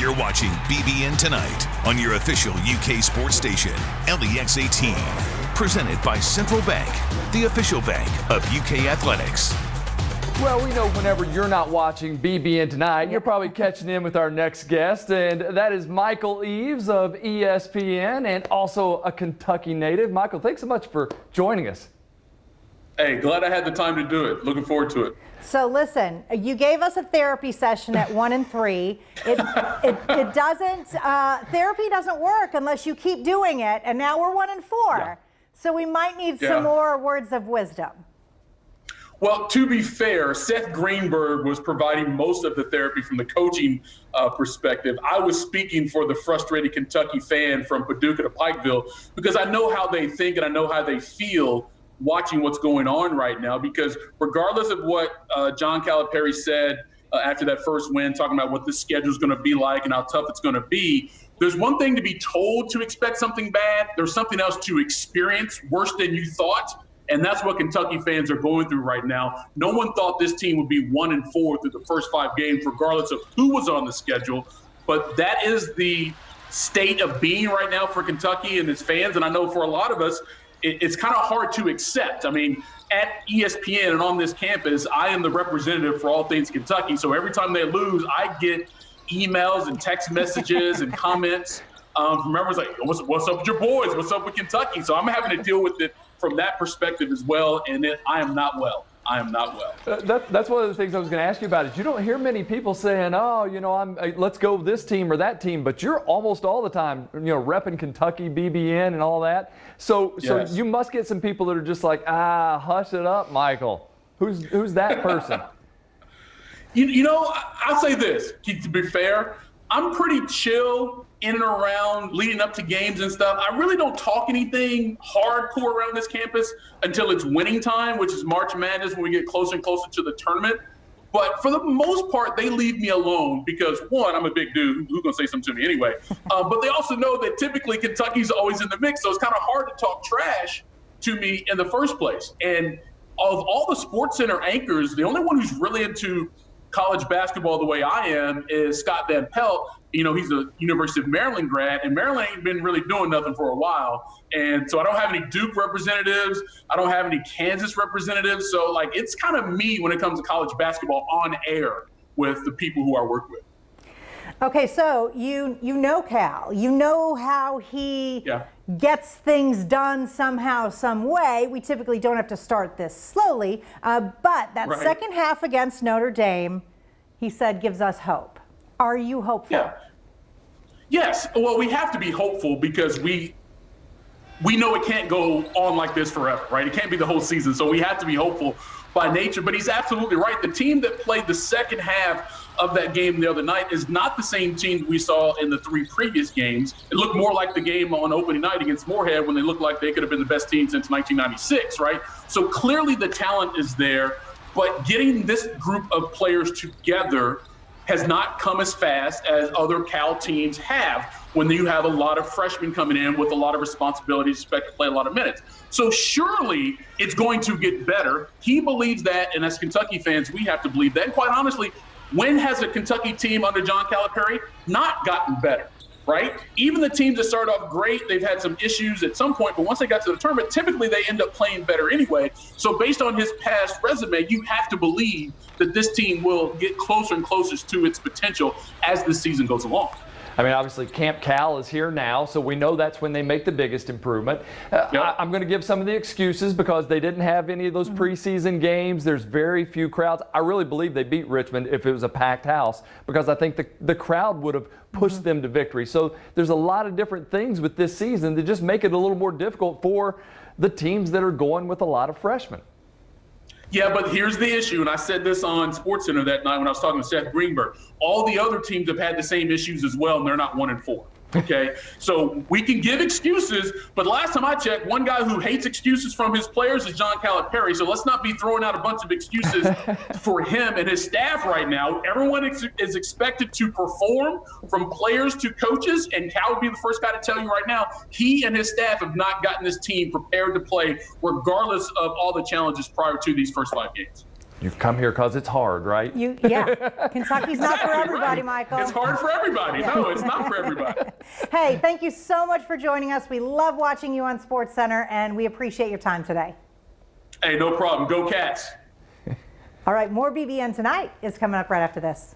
You're watching BBN Tonight on your official UK sports station, LEX 18. Presented by Central Bank, the official bank of UK Athletics. Well, we know whenever you're not watching BBN Tonight, you're probably catching in with our next guest, and that is Michael Eaves of ESPN and also a Kentucky native. Michael, thanks so much for joining us. Hey, glad I had the time to do it. Looking forward to it. So listen, you gave us a therapy session at 1 and 3. It doesn't, therapy doesn't work unless you keep doing it, and now we're 1 and 4. Yeah. So we might need some more words of wisdom. Well, to be fair, Seth Greenberg was providing most of the therapy from the coaching perspective. I was speaking for the frustrated Kentucky fan from Paducah to Pikeville because I know how they think and I know how they feel watching what's going on right now, because regardless of what John Calipari said after that first win, talking about what the schedule is going to be like and how tough it's going to be, there's one thing to be told to expect something bad. There's something else to experience worse than you thought. And that's what Kentucky fans are going through right now. No one thought this team would be 1 and 4 through the first 5 games, regardless of who was on the schedule. But that is the state of being right now for Kentucky and its fans. And I know for a lot of us, it's kind of hard to accept. I mean, at ESPN and on this campus, I am the representative for all things Kentucky. So every time they lose, I get emails and text messages and comments from members like, what's up with your boys? What's up with Kentucky? So I'm having to deal with it from that perspective as well, and I am not well. I am not well. That's one of the things I was going to ask you about. Is you don't hear many people saying, "Oh, let's go this team or that team," but you're almost all the time, repping Kentucky, BBN, and all that. So you must get some people that are just like, hush it up, Michael. Who's that person? I'll say this, to be fair. I'm pretty chill in and around leading up to games and stuff. I really don't talk anything hardcore around this campus until it's winning time, which is March Madness when we get closer and closer to the tournament. But for the most part, they leave me alone because, one, I'm a big dude. Who's going to say something to me anyway? But they also know that typically Kentucky's always in the mix, so it's kind of hard to talk trash to me in the first place. And of all the SportsCenter anchors, the only one who's really into college basketball the way I am is Scott Van Pelt. He's a University of Maryland grad, and Maryland ain't been really doing nothing for a while. And so I don't have any Duke representatives. I don't have any Kansas representatives. So, it's kind of me when it comes to college basketball on air with the people who I work with. Okay, so you know Cal. You know how he gets things done somehow, some way. We typically don't have to start this slowly, but that second half against Notre Dame, he said, gives us hope. Are you hopeful? Yeah. Yes. Well, we have to be hopeful because we know it can't go on like this forever, right? It can't be the whole season. So we have to be hopeful by nature. But he's absolutely right. The team that played the second half of that game the other night is not the same team we saw in the 3 previous games. It looked more like the game on opening night against Moorhead when they looked like they could have been the best team since 1996, right? So clearly the talent is there, but getting this group of players together has not come as fast as other Cal teams have when you have a lot of freshmen coming in with a lot of responsibilities, expect to play a lot of minutes. So surely it's going to get better. He believes that, and as Kentucky fans, we have to believe that. And quite honestly, when has a Kentucky team under John Calipari not gotten better, right? Even the teams that start off great, they've had some issues at some point, but once they got to the tournament, typically they end up playing better anyway. So based on his past resume, you have to believe that this team will get closer and closer to its potential as the season goes along. I mean, obviously, Camp Cal is here now, so we know that's when they make the biggest improvement. I'm going to give some of the excuses because they didn't have any of those preseason games. There's very few crowds. I really believe they beat Richmond if it was a packed house because I think the crowd would have pushed them to victory. So there's a lot of different things with this season that just make it a little more difficult for the teams that are going with a lot of freshmen. Yeah, but here's the issue, and I said this on SportsCenter that night when I was talking to Seth Greenberg. All the other teams have had the same issues as well, and they're not 1 and 4. Okay, so we can give excuses, but last time I checked, one guy who hates excuses from his players is John Calipari. So let's not be throwing out a bunch of excuses for him and his staff right now. Everyone is expected to perform, from players to coaches, and Cal would be the first guy to tell you right now, he and his staff have not gotten this team prepared to play regardless of all the challenges prior to these first 5 games. You've come here because it's hard, right? Yeah. Kentucky's not for everybody, Michael. It's hard for everybody. No, it's not for everybody. Hey, thank you so much for joining us. We love watching you on SportsCenter, and we appreciate your time today. Hey, no problem. Go Cats. All right, more BBN Tonight is coming up right after this.